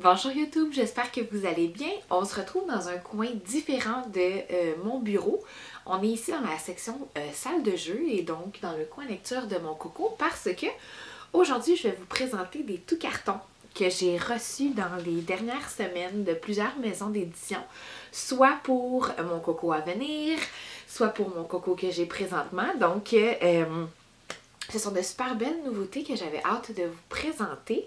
Bonjour YouTube, j'espère que vous allez bien. On se retrouve dans un coin différent de mon bureau. On est ici dans la section salle de jeu et donc dans le coin lecture de mon coco parce que aujourd'hui je vais vous présenter des tout cartons que j'ai reçus dans les dernières semaines de plusieurs maisons d'édition, soit pour mon coco à venir, soit pour mon coco que j'ai présentement. Donc ce sont de super belles nouveautés que j'avais hâte de vous présenter.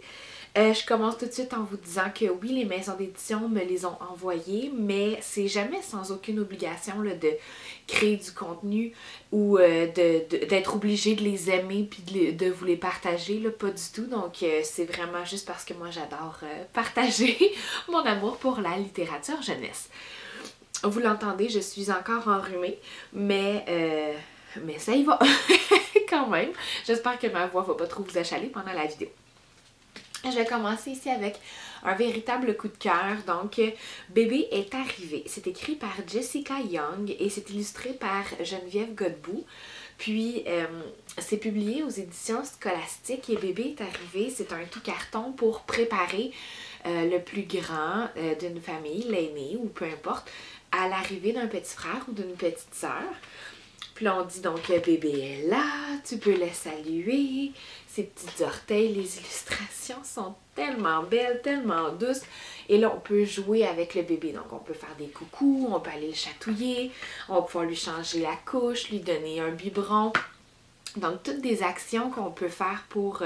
Je commence tout de suite en vous disant que oui, les maisons d'édition me les ont envoyées, mais c'est jamais sans aucune obligation là, de créer du contenu ou d'être obligé de les aimer puis de vous les partager, là, pas du tout. Donc c'est vraiment juste parce que moi j'adore partager mon amour pour la littérature jeunesse. Vous l'entendez, je suis encore enrhumée, mais ça y va quand même. J'espère que ma voix va pas trop vous achaler pendant la vidéo. Je vais commencer ici avec un véritable coup de cœur. Donc, Bébé est arrivé. C'est écrit par Jessica Young et c'est illustré par Geneviève Godbout. Puis, c'est publié aux éditions Scolastiques et Bébé est arrivé. C'est un tout carton pour préparer le plus grand d'une famille, l'aîné ou peu importe, à l'arrivée d'un petit frère ou d'une petite sœur. Puis là, on dit donc bébé est là, tu peux le saluer. Ses petits orteils, les illustrations sont tellement belles, tellement douces. Et là, on peut jouer avec le bébé. Donc, on peut faire des coucous, on peut aller le chatouiller, on va pouvoir lui changer la couche, lui donner un biberon. Donc, toutes des actions qu'on peut faire pour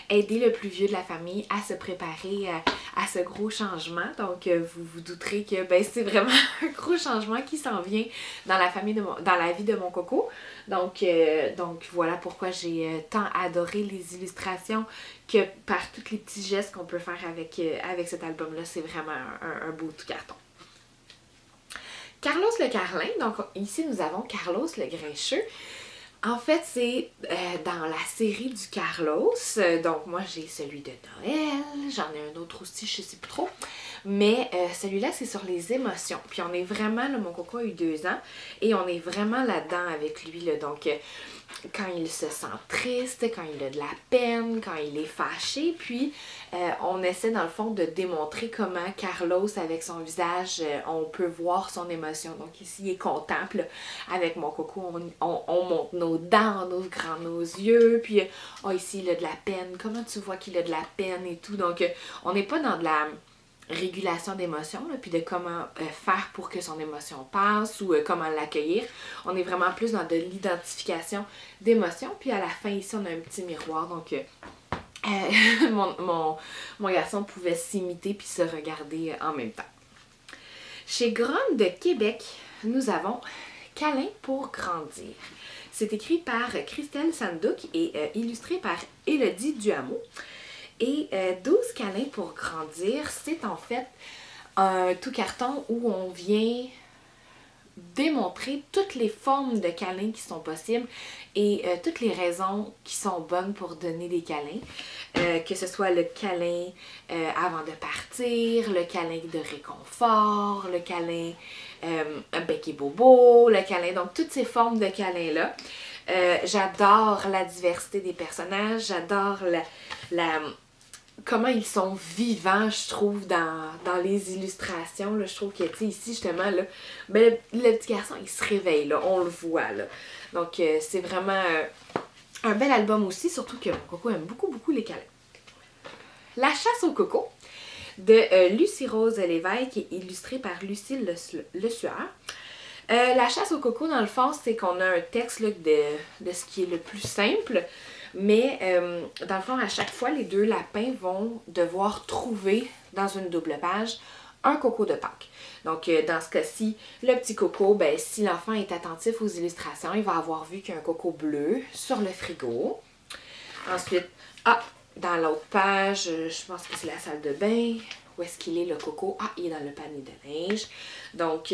aider le plus vieux de la famille à se préparer à ce gros changement. Donc, vous vous douterez que c'est vraiment un gros changement qui s'en vient dans la vie de mon coco. Donc voilà pourquoi j'ai tant adoré les illustrations que par tous les petits gestes qu'on peut faire avec cet album-là. C'est vraiment un beau tout carton. Carlos le Carlin. Donc, ici, nous avons Carlos le Grincheux. En fait, c'est dans la série du Carlos. Donc, moi, j'ai celui de Noël. J'en ai un autre aussi, je sais plus trop. Mais celui-là, c'est sur les émotions. Puis, on est vraiment, là, mon coco a eu 2 ans. Et on est vraiment là-dedans avec lui. Là. Donc, quand il se sent triste, quand il a de la peine, quand il est fâché. Puis, on essaie dans le fond de démontrer comment Carlos, avec son visage, on peut voir son émotion. Donc ici, il est content. Puis là, avec mon coco, on monte nos dents, on ouvre grand nos yeux. Puis, ici, il a de la peine. Comment tu vois qu'il a de la peine et tout. Donc, on n'est pas dans de la régulation d'émotions, puis de comment faire pour que son émotion passe ou comment l'accueillir. On est vraiment plus dans de l'identification d'émotions. Puis à la fin, ici, on a un petit miroir. Donc, mon garçon pouvait s'imiter puis se regarder en même temps. Chez Gronde de Québec, nous avons Câlin pour grandir. C'est écrit par Christelle Sandouk et illustré par Élodie Duhameau. Et 12 câlins pour grandir, c'est en fait un tout carton où on vient démontrer toutes les formes de câlins qui sont possibles et toutes les raisons qui sont bonnes pour donner des câlins. Que ce soit le câlin avant de partir, le câlin de réconfort, le câlin bec et bobo, le câlin, donc toutes ces formes de câlins-là. J'adore la diversité des personnages, j'adore comment ils sont vivants, je trouve, dans les illustrations. Là. Je trouve que, tu sais, ici, justement, là, le petit garçon, il se réveille, là, on le voit, là. Donc, c'est vraiment un bel album aussi, surtout que mon coco aime beaucoup, beaucoup les câlins. La chasse au coco de Lucie Rose Lévesque, illustrée par Lucille Le Sueur. La chasse au coco, dans le fond, c'est qu'on a un texte là, de ce qui est le plus simple. Mais dans le fond, à chaque fois, les 2 lapins vont devoir trouver dans une double page un coco de Pâques. Donc, dans ce cas-ci, le petit coco, si l'enfant est attentif aux illustrations, il va avoir vu qu'il y a un coco bleu sur le frigo. Ensuite, dans l'autre page, je pense que c'est la salle de bain. Où est-ce qu'il est le coco? Il est dans le panier de linge. Donc,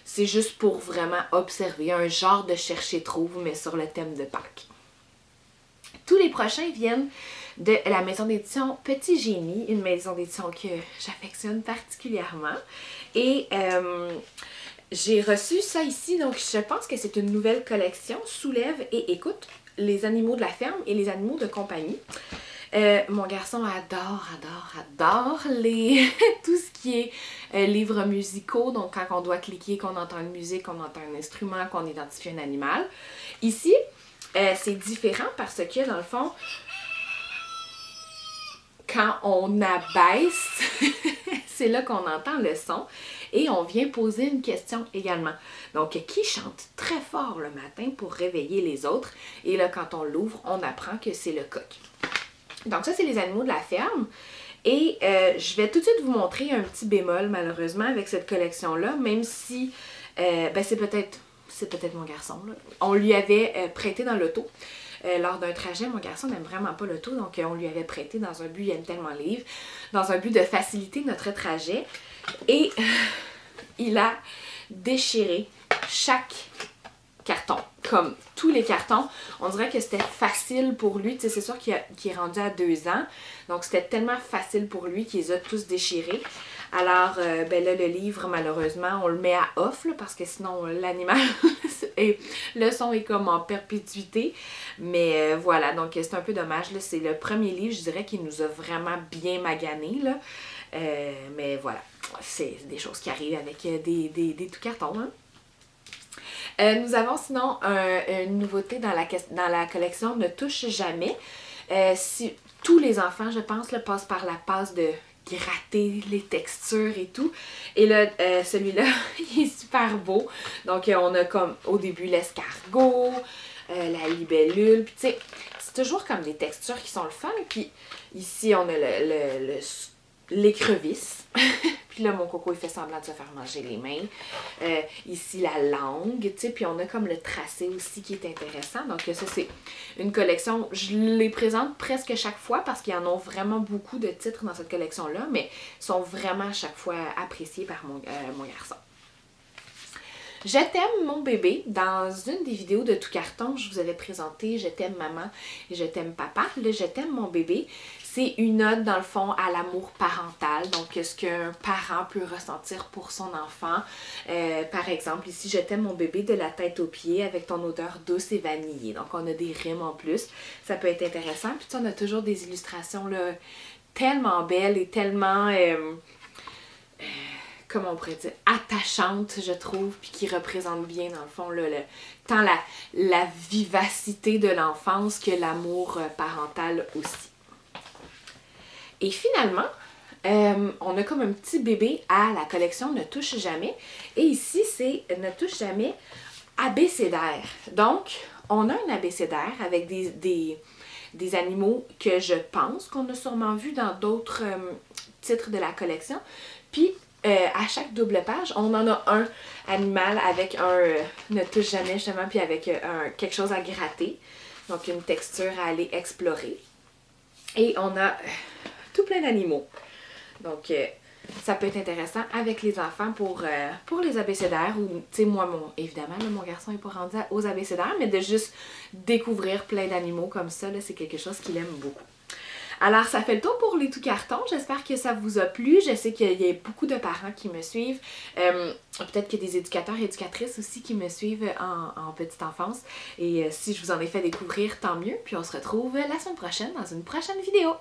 c'est juste pour vraiment observer un genre de chercher-trouve, mais sur le thème de Pâques. Tous les prochains viennent de la maison d'édition Petit Génie, une maison d'édition que j'affectionne particulièrement. Et j'ai reçu ça ici, donc je pense que c'est une nouvelle collection, Soulève et écoute, les animaux de la ferme et les animaux de compagnie. Mon garçon adore tout ce qui est livres musicaux. Donc, quand on doit cliquer, qu'on entend une musique, qu'on entend un instrument, qu'on identifie un animal. Ici, c'est différent parce que, dans le fond, quand on abaisse, c'est là qu'on entend le son et on vient poser une question également. Donc, qui chante très fort le matin pour réveiller les autres? Et là, quand on l'ouvre, on apprend que c'est le coq. Donc ça, c'est les animaux de la ferme. Et je vais tout de suite vous montrer un petit bémol, malheureusement, avec cette collection-là, même si c'est peut-être mon garçon, là. On lui avait prêté dans l'auto. Lors d'un trajet, mon garçon n'aime vraiment pas l'auto, donc on lui avait prêté dans un but, il aime tellement les livres, dans un but de faciliter notre trajet. Et il a déchiré chaque carton, comme tous les cartons. On dirait que c'était facile pour lui. Tu sais, c'est sûr qu'il est rendu à 2 ans, donc c'était tellement facile pour lui qu'il les a tous déchirés. Alors, là, le livre, malheureusement, on le met à off, là, parce que sinon, l'animal, le son est comme en perpétuité. Mais voilà, donc c'est un peu dommage. Là, c'est le premier livre, je dirais, qui nous a vraiment bien magané, là. Mais voilà, c'est des choses qui arrivent avec des tout cartons, hein. Nous avons sinon une nouveauté dans la collection Ne touche jamais. Si tous les enfants, je pense, là, passent par la passe de gratter les textures et tout. Et là, celui-là, il est super beau. Donc, on a comme au début l'escargot, la libellule. Puis, tu sais, c'est toujours comme des textures qui sont le fun. Puis, ici, on a l'écrevisse. Puis là, mon coco, il fait semblant de se faire manger les mains. Ici, la langue, tu sais. Puis on a comme le tracé aussi qui est intéressant. Donc ça, c'est une collection. Je les présente presque chaque fois parce qu'il y en a vraiment beaucoup de titres dans cette collection-là. Mais ils sont vraiment à chaque fois appréciés par mon garçon. Je t'aime mon bébé. Dans une des vidéos de Tout Carton, je vous avais présenté Je t'aime maman et Je t'aime papa. Là, Je t'aime mon bébé. C'est une ode, dans le fond, à l'amour parental. Donc, ce qu'un parent peut ressentir pour son enfant. Par exemple, ici, Je t'aime mon bébé de la tête aux pieds avec ton odeur douce et vanillée. Donc, on a des rimes en plus. Ça peut être intéressant. Puis, on a toujours des illustrations là, tellement belles et tellement... comment on pourrait dire, attachante, je trouve, puis qui représente bien, dans le fond, là, tant la vivacité de l'enfance que l'amour parental aussi. Et finalement, on a comme un petit bébé à la collection Ne touche jamais. Et ici, c'est Ne touche jamais abécédaire. Donc, on a un abécédaire avec des animaux que je pense qu'on a sûrement vu dans d'autres titres de la collection. Puis, à chaque double page, on en a un animal avec un Ne touche jamais, justement, puis avec quelque chose à gratter. Donc, une texture à aller explorer. Et on a tout plein d'animaux. Donc, ça peut être intéressant avec les enfants pour les abécédaires. Ou, tu sais, moi, évidemment, là, mon garçon n'est pas rendu aux abécédaires, mais de juste découvrir plein d'animaux comme ça, là, c'est quelque chose qu'il aime beaucoup. Alors, ça fait le tour pour les tout cartons. J'espère que ça vous a plu. Je sais qu'il y a beaucoup de parents qui me suivent. Peut-être qu'il y a des éducateurs et éducatrices aussi qui me suivent en petite enfance. Et si je vous en ai fait découvrir, tant mieux. Puis on se retrouve la semaine prochaine dans une prochaine vidéo.